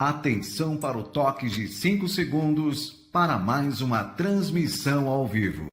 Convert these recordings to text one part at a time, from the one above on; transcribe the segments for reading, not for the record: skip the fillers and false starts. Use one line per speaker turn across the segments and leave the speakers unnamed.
Atenção para o toque de 5 segundos para mais uma transmissão ao vivo.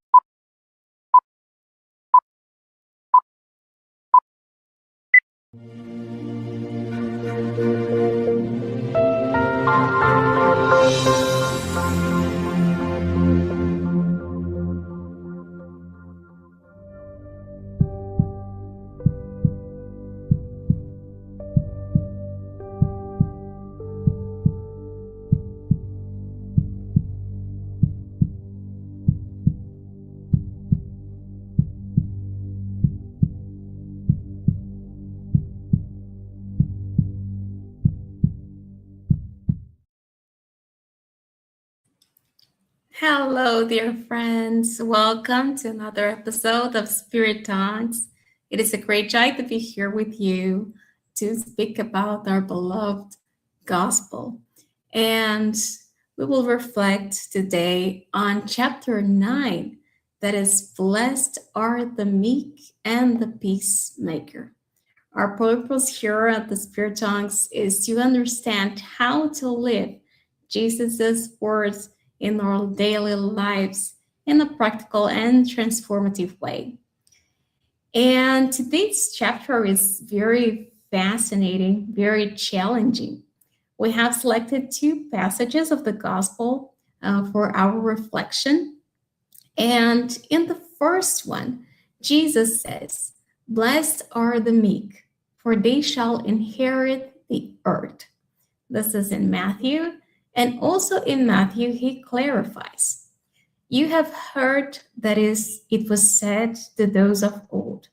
Hello, dear friends. Welcome to another episode of Spirit Talks. It is a great joy to be here with you to speak about our beloved gospel. And we will reflect today on chapter 9, that is, Blessed are the meek and the peacemaker. Our purpose here at the Spirit Talks is to understand how to live Jesus' words in our daily lives in a practical and transformative way. And today's chapter is very fascinating, very challenging. We have selected 2 passages of the gospel for our reflection. And in the first one, Jesus says, "Blessed are the meek, for they shall inherit the earth." This is in Matthew. And also in Matthew, he clarifies, "You have heard that it was said to those of old,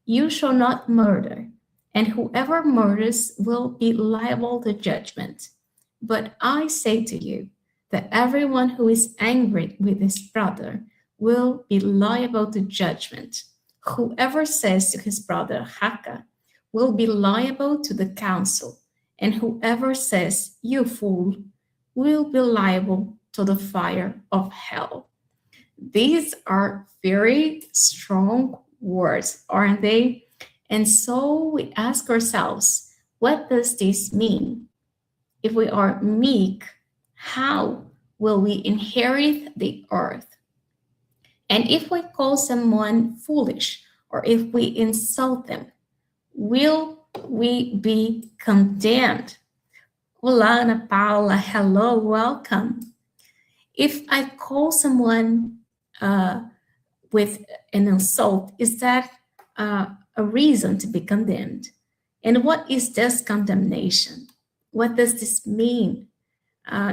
'You shall not murder, and whoever murders will be liable to judgment.' But I say to you that everyone who is angry with his brother will be liable to judgment. Whoever says to his brother, 'Haka,' will be liable to the council, and whoever says, 'You fool,' will be liable to the fire of hell." These are very strong words, aren't they? And so we ask ourselves, what does this mean? If we are meek, how will we inherit the earth? And if we call someone foolish, or if we insult them, will we be condemned? Olá, Ana Paula. Hello, welcome. If I call someone with an insult, is that a reason to be condemned? And what is this condemnation? What does this mean?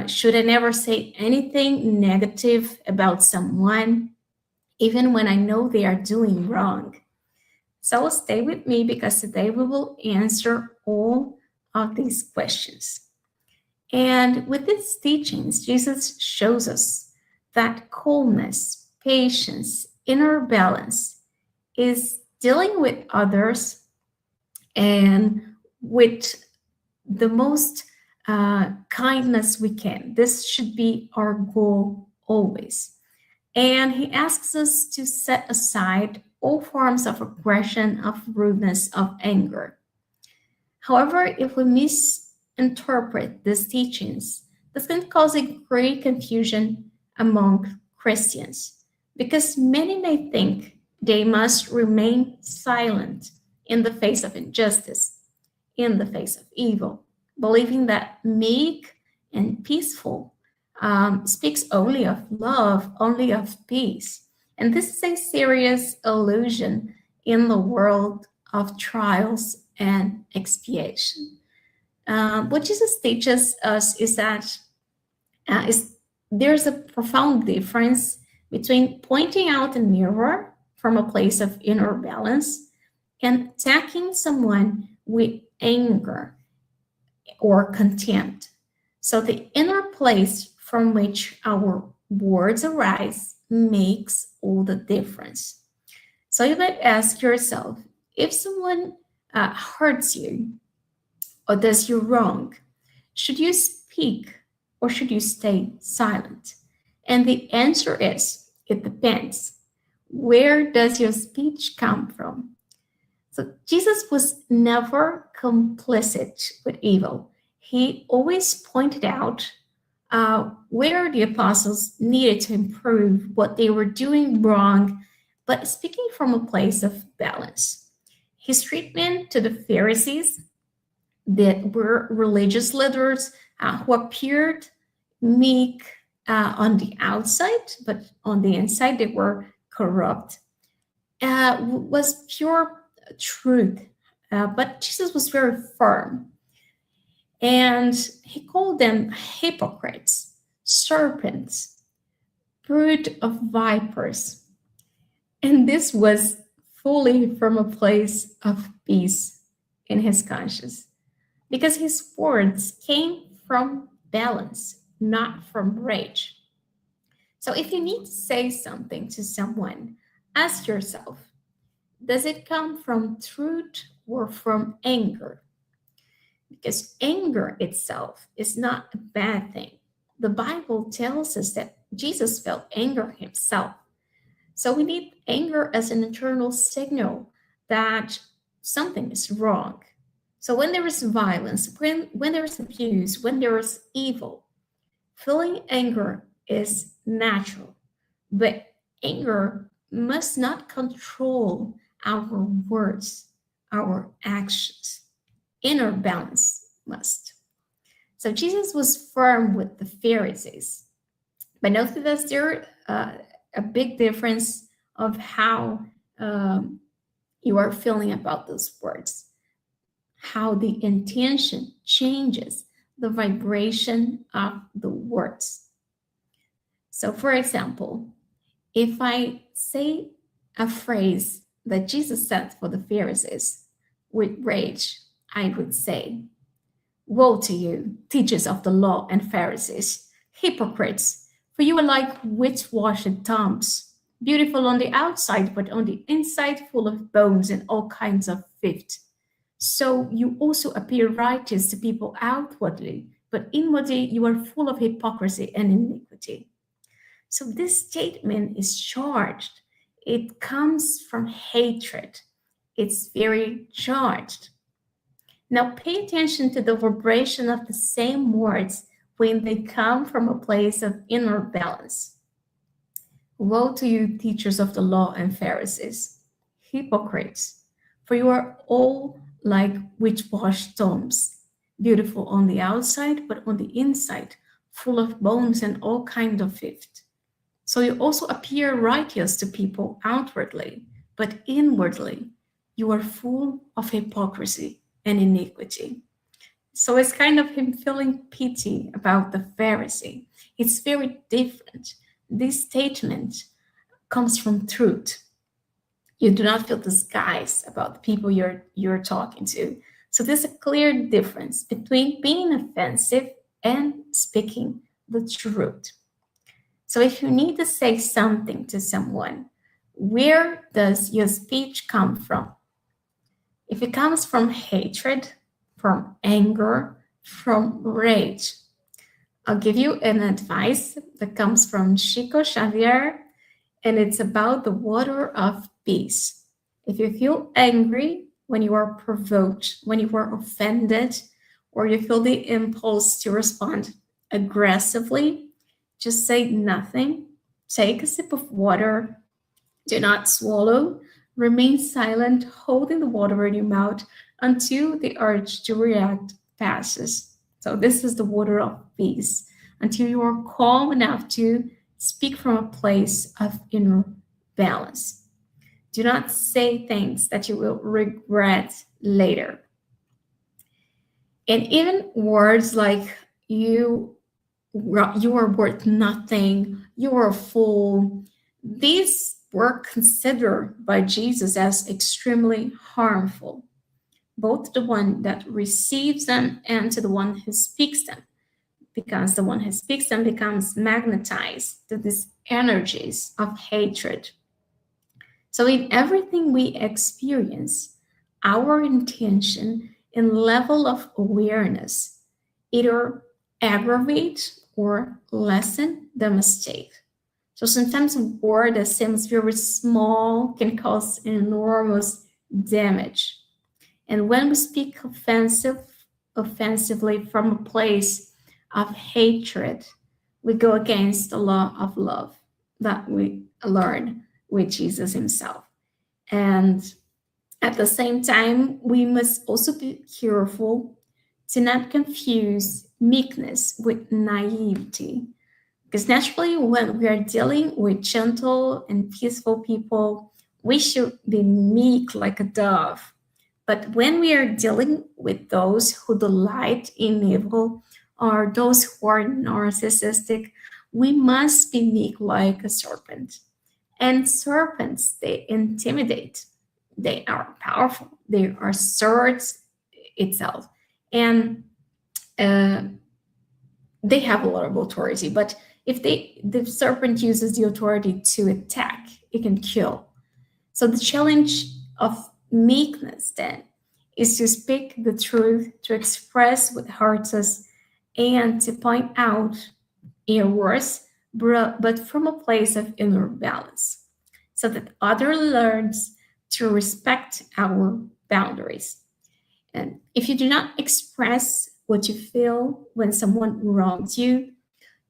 Should I never say anything negative about someone, even when I know they are doing wrong? So stay with me, because today we will answer all of these questions. And with these teachings, Jesus shows us that calmness, patience, inner balance is dealing with others and with the most kindness we can. This should be our goal always. And he asks us to set aside all forms of aggression, of rudeness, of anger. However, if we misinterpret these teachings, this can cause a great confusion among Christians, because many may think they must remain silent in the face of injustice, in the face of evil, believing that meek and peaceful speaks only of love, only of peace. And this is a serious illusion in the world of trials and expiation. What Jesus teaches us is that there's a profound difference between pointing out a mirror from a place of inner balance and attacking someone with anger or contempt. So the inner place from which our words arise makes all the difference. So you might ask yourself, if someone hurts you or does you wrong, should you speak or should you stay silent? And the answer is, it depends. Where does your speech come from? So Jesus was never complicit with evil. he always pointed out where the apostles needed to improve, what they were doing wrong, but speaking from a place of balance. His treatment to the Pharisees, that were religious leaders who appeared meek on the outside, but on the inside they were corrupt, was pure truth. But Jesus was very firm. And he called them hypocrites, serpents, brood of vipers. And this was fully from a place of peace in his conscience, because his words came from balance, not from rage. So if you need to say something to someone, ask yourself, does it come from truth or from anger? Because anger itself is not a bad thing. The Bible tells us that Jesus felt anger himself. So we need anger as an internal signal that something is wrong. So when there is violence, when there is abuse, when there is evil, feeling anger is natural. But anger must not control our words, our actions. Inner balance must. So Jesus was firm with the Pharisees. But notice that there a big difference of how you are feeling about those words, how the intention changes the vibration of the words. So, for example, if I say a phrase that Jesus said for the Pharisees with rage, I would say, "Woe to you, teachers of the law and Pharisees, hypocrites! For you are like whitewashed tombs, beautiful on the outside, but on the inside full of bones and all kinds of filth. So you also appear righteous to people outwardly, but inwardly you are full of hypocrisy and iniquity." So this statement is charged. It comes from hatred. It's very charged. Now pay attention to the vibration of the same words when they come from a place of inner balance. "Woe to you, teachers of the law and Pharisees, hypocrites! For you are all like whitewashed tombs, beautiful on the outside, but on the inside, full of bones and all kinds of filth. So you also appear righteous to people outwardly, but inwardly you are full of hypocrisy and iniquity." So it's kind of him feeling pity about the Pharisee. It's very different. This statement comes from truth. You do not feel disguise about the people you're talking to. So there's a clear difference between being offensive and speaking the truth. So if you need to say something to someone, where does your speech come from? If it comes from hatred, from anger, from rage, I'll give you an advice that comes from Chico Xavier, and it's about the water of peace. If you feel angry when you are provoked, when you are offended, or you feel the impulse to respond aggressively, just say nothing. Take a sip of water. Do not swallow. Remain silent, holding the water in your mouth until the urge to react passes. So this is the water of peace, until you are calm enough to speak from a place of inner balance. Do not say things that you will regret later. And even words like you are worth nothing, you are a fool, these were considered by Jesus as extremely harmful, both to the one that receives them and to the one who speaks them, because the one who speaks them becomes magnetized to these energies of hatred. So in everything we experience, our intention and level of awareness either aggravate or lessen the mistake. So sometimes a word that seems very small can cause enormous damage. And when we speak offensively from a place of hatred, we go against the law of love that we learned with Jesus himself. And at the same time, we must also be careful to not confuse meekness with naivety. Because naturally, when we are dealing with gentle and peaceful people, we should be meek like a dove. But when we are dealing with those who delight in evil or those who are narcissistic, we must be meek like a serpent. And serpents, they intimidate. They are powerful. They are swords itself. And they have a lot of authority. But if the serpent uses the authority to attack, it can kill. So the challenge of meekness then is to speak the truth, to express what hurts us, and to point out errors, but from a place of inner balance, so that other learns to respect our boundaries. And if you do not express what you feel when someone wrongs you,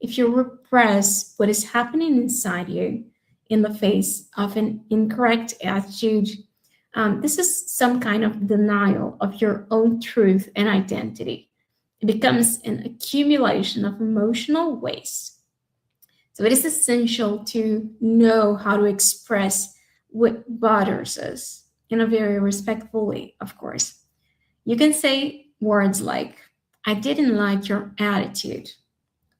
if you repress what is happening inside you in the face of an incorrect attitude, this is some kind of denial of your own truth and identity. It becomes an accumulation of emotional waste. So it is essential to know how to express what bothers us in a very respectful way, of course. You can say words like, I didn't like your attitude,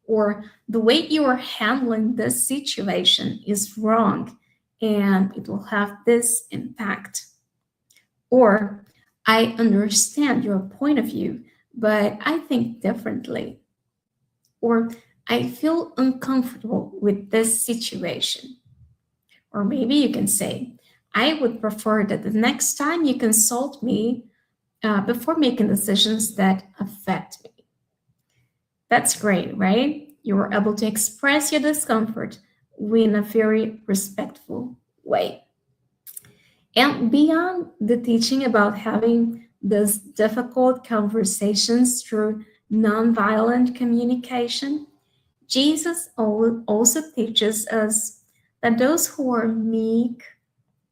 or the way you are handling this situation is wrong and it will have this impact. Or, I understand your point of view, but I think differently. Or, I feel uncomfortable with this situation. Or maybe you can say, I would prefer that the next time you consult me before making decisions that affect me. That's great, right? You were able to express your discomfort in a very respectful way. And beyond the teaching about having these difficult conversations through nonviolent communication, Jesus also teaches us that those who are meek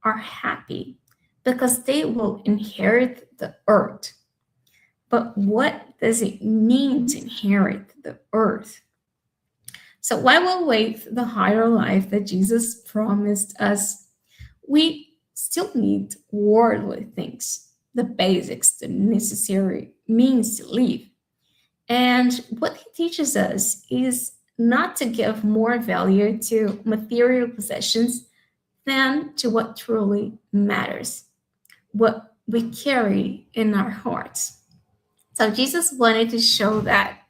are happy because they will inherit the earth. But what does it mean to inherit the earth? So while we wait the higher life that Jesus promised us, we still need worldly things, the basics, the necessary means to live. And what he teaches us is not to give more value to material possessions than to what truly matters, what we carry in our hearts. So Jesus wanted to show that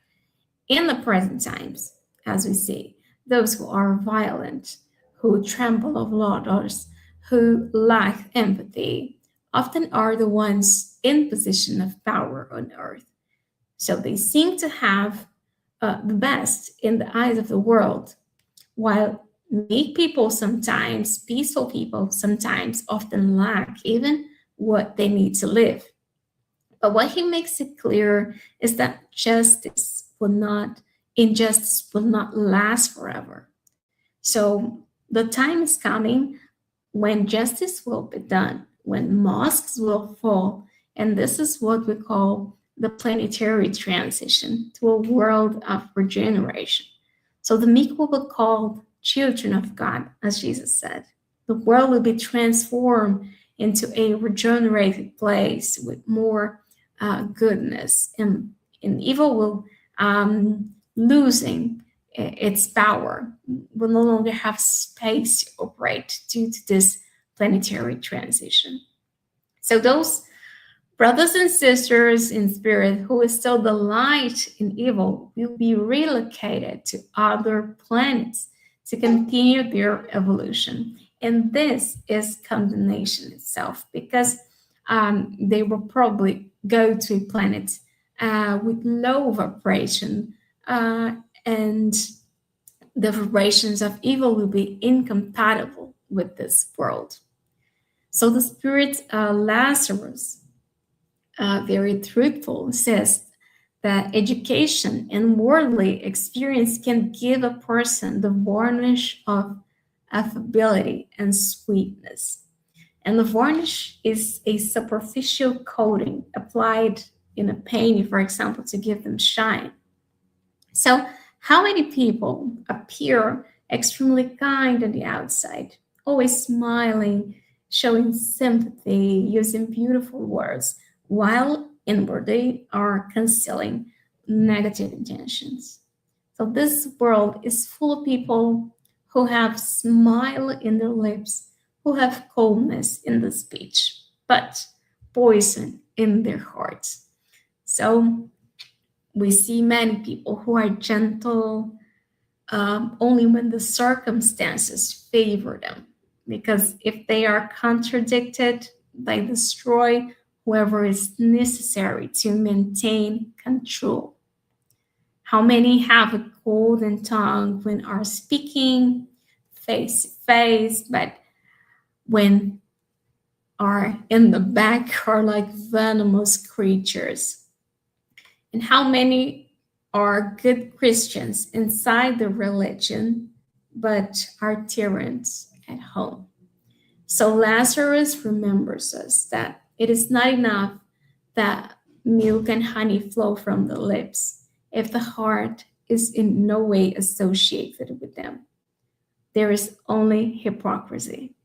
in the present times, as we see, those who are violent, who trample over others, who lack empathy, often are the ones in position of power on earth. So they seem to have the best in the eyes of the world, while meek people sometimes, peaceful people sometimes often lack even what they need to live. But what he makes it clear is that injustice will not last forever. So the time is coming when justice will be done, when masks will fall, and this is what we call the planetary transition to a world of regeneration. So the meek will be called children of God, as Jesus said. The world will be transformed into a regenerated place with more goodness, and evil will losing its power, will no longer have space to operate due to this planetary transition. So those brothers and sisters in spirit who still delight in evil will be relocated to other planets to continue their evolution. And this is condemnation itself, because they will probably go to a planet with low vibration, and the vibrations of evil will be incompatible with this world. So the spirit Lazarus, very truthful, says that education and worldly experience can give a person the varnish of affability and sweetness. And the varnish is a superficial coating applied in a painting, for example, to give them shine. So, how many people appear extremely kind on the outside, always smiling, showing sympathy, using beautiful words, while inwardly are concealing negative intentions? So, this world is full of people who have smile in their lips, who have coldness in the speech, but poison in their hearts. So, we see many people who are gentle only when the circumstances favor them. Because if they are contradicted, they destroy whoever is necessary to maintain control. How many have a golden tongue when are speaking face to face, but when are in the back are like venomous creatures? And how many are good Christians inside the religion, but are tyrants at home? So Lazarus remembers us that it is not enough that milk and honey flow from the lips if the heart is in no way associated with them. There is only hypocrisy.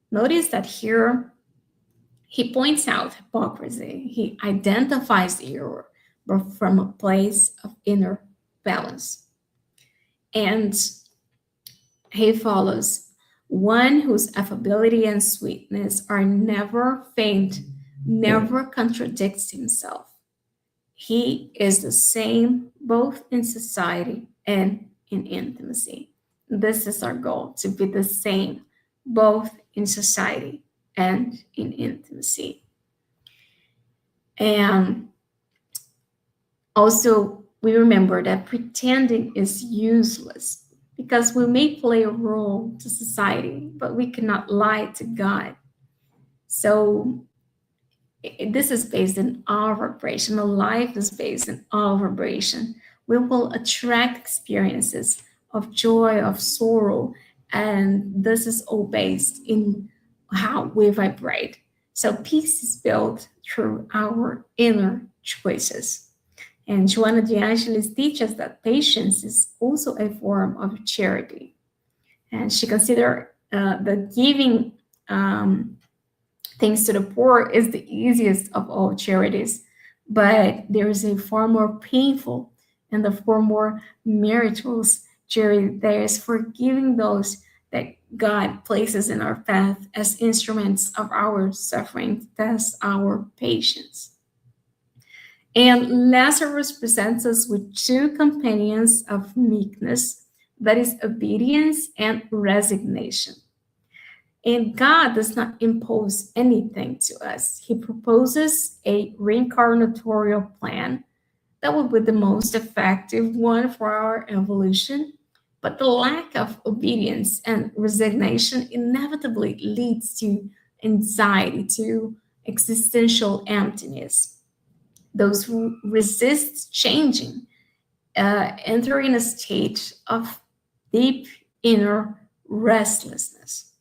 Notice that here he points out hypocrisy. He identifies the error, but from a place of inner balance. And he follows one whose affability and sweetness are never faint, never contradicts himself. He is the same both in society and in intimacy. This is our goal, to be the same both in society and in intimacy. And also, we remember that pretending is useless because we may play a role to society, but we cannot lie to God. So this is based on our vibration. The life is based on our vibration. We will attract experiences of joy, of sorrow, and this is all based in how we vibrate. So peace is built through our inner choices. And Joana de Angelis teaches that patience is also a form of charity. And she considers that giving things to the poor is the easiest of all charities, but there is a far more painful and a far more meritorious charity. There is forgiving those that God places in our path as instruments of our suffering, test our patience. And Lazarus presents us with two companions of meekness, that is obedience and resignation. And God does not impose anything to us. He proposes a reincarnatorial plan that would be the most effective one for our evolution. But the lack of obedience and resignation inevitably leads to anxiety, to existential emptiness. Those who resist changing enter in a state of deep inner restlessness.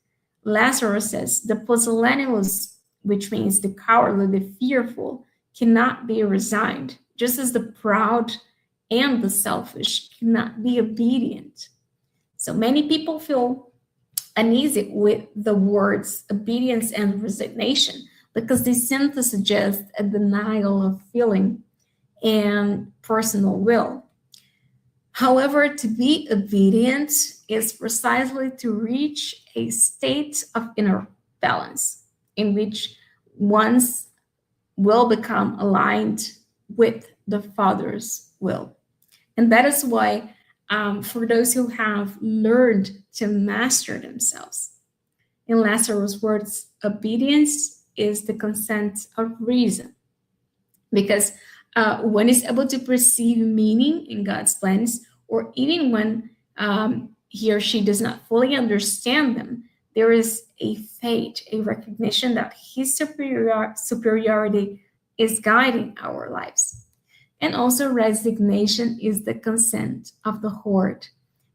Lazarus says the pusillanimous, which means the cowardly, the fearful, cannot be resigned, just as the proud and the selfish cannot be obedient. So many people feel uneasy with the words obedience and resignation because they seem to suggest a denial of feeling and personal will. However, to be obedient is precisely to reach a state of inner balance in which one's will become aligned with the Father's will. And that is why for those who have learned to master themselves, in Lazarus' words, obedience is the consent of reason. Because one is able to perceive meaning in God's plans, or even when he or she does not fully understand them, there is a faith, a recognition that his superiority is guiding our lives. And also resignation is the consent of the horde,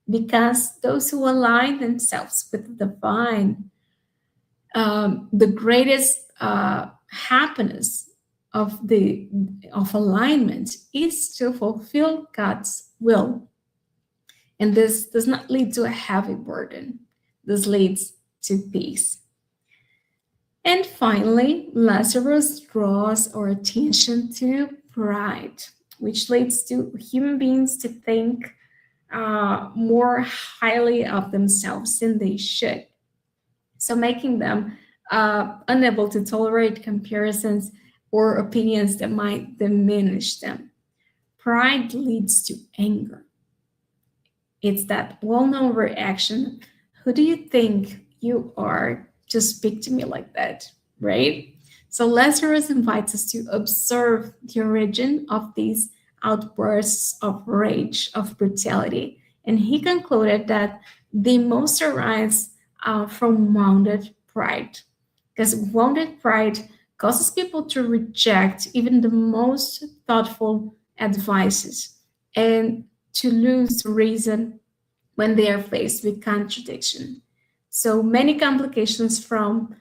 because those who align themselves with the divine, the greatest happiness of alignment is to fulfill God's will. And this does not lead to a heavy burden. This leads to peace. And finally, Lazarus draws our attention to pride, which leads to human beings to think more highly of themselves than they should. So making them unable to tolerate comparisons or opinions that might diminish them. Pride leads to anger. It's that well-known reaction, who do you think you are to speak to me like that, right? So Lazarus invites us to observe the origin of these outbursts of rage, of brutality. And he concluded that they most arise from wounded pride, because wounded pride causes people to reject even the most thoughtful advices and to lose reason when they are faced with contradiction. So many complications from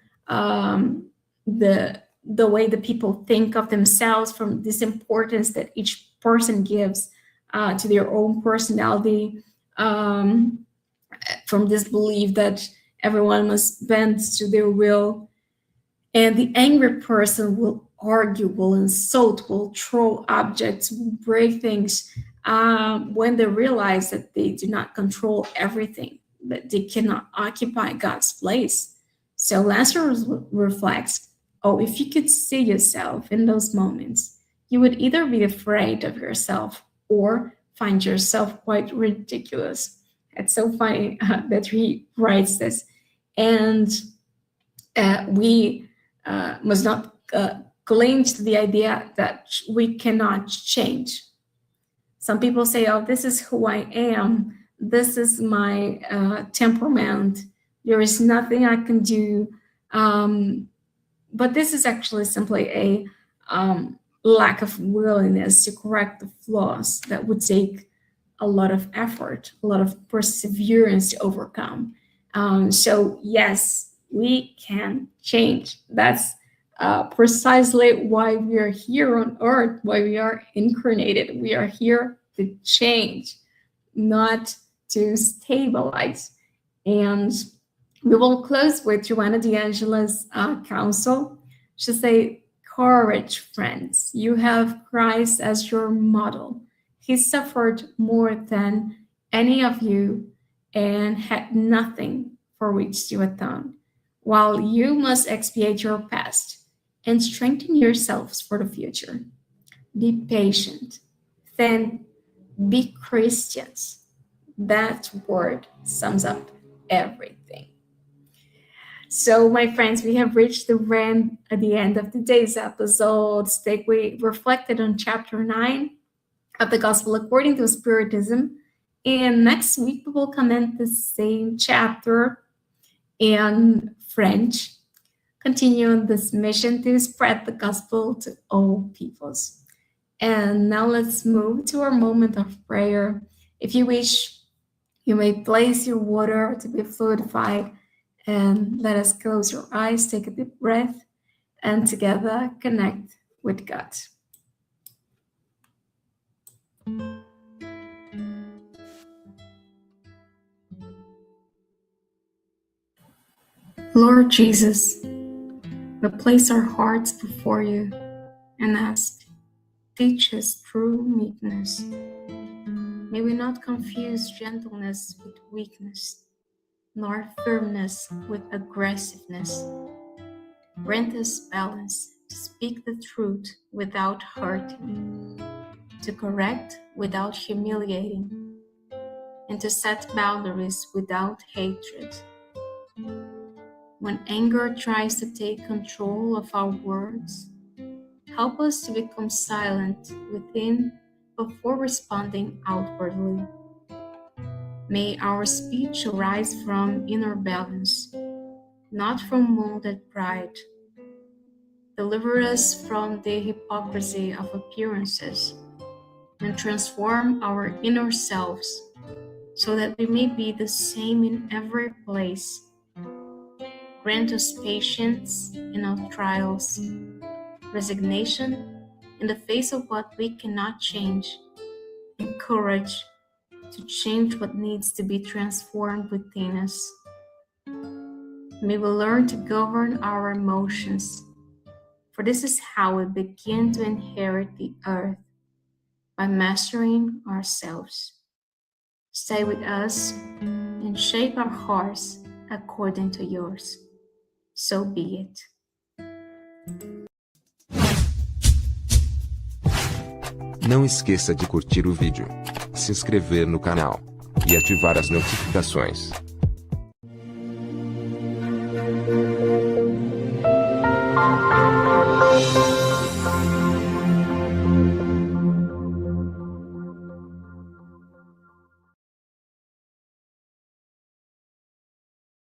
the way the people think of themselves, from this importance that each person gives to their own personality, from this belief that everyone must bend to their will. And the angry person will argue, will insult, will throw objects, will break things when they realize that they do not control everything, that they cannot occupy God's place. So Lazarus reflects, oh, if you could see yourself in those moments, you would either be afraid of yourself or find yourself quite ridiculous. It's so funny that he writes this. And we must not cling to the idea that we cannot change. Some people say, oh, this is who I am. This is my temperament. There is nothing I can do. But this is actually simply a lack of willingness to correct the flaws that would take a lot of effort, a lot of perseverance to overcome. So yes, we can change. That's precisely why we are here on earth, why we are incarnated. We are here to change, not to stabilize. And we will close with Joanna D'Angela's counsel. She say, courage, friends. You have Christ as your model. He suffered more than any of you and had nothing for which to atone, while you must expiate your past and strengthen yourselves for the future. Be patient, then be Christians. That word sums up everything. So, my friends, we have reached the end of today's episode. We reflected on chapter 9 of the Gospel according to Spiritism. And next week, we will comment the same chapter in French, continuing this mission to spread the gospel to all peoples. And now let's move to our moment of prayer. If you wish, you may place your water to be fluidified, and let us close your eyes, take a deep breath, and together connect with God. Lord Jesus, we place our hearts before you and ask, teach us true meekness. May we not confuse gentleness with weakness, nor firmness with aggressiveness. Grant us balance to speak the truth without hurting, to correct without humiliating, and to set boundaries without hatred. When anger tries to take control of our words, help us to become silent within before responding outwardly. May our speech arise from inner balance, not from wounded pride. Deliver us from the hypocrisy of appearances and transform our inner selves so that we may be the same in every place. Grant us patience in our trials, resignation in the face of what we cannot change, and courage to change what needs to be transformed within us. May we learn to govern our emotions, for this is how we begin to inherit the earth, by mastering ourselves. Stay with us and shape our hearts according to yours. So be it.
Não esqueça de curtir o vídeo, se inscrever no canal e ativar as notificações.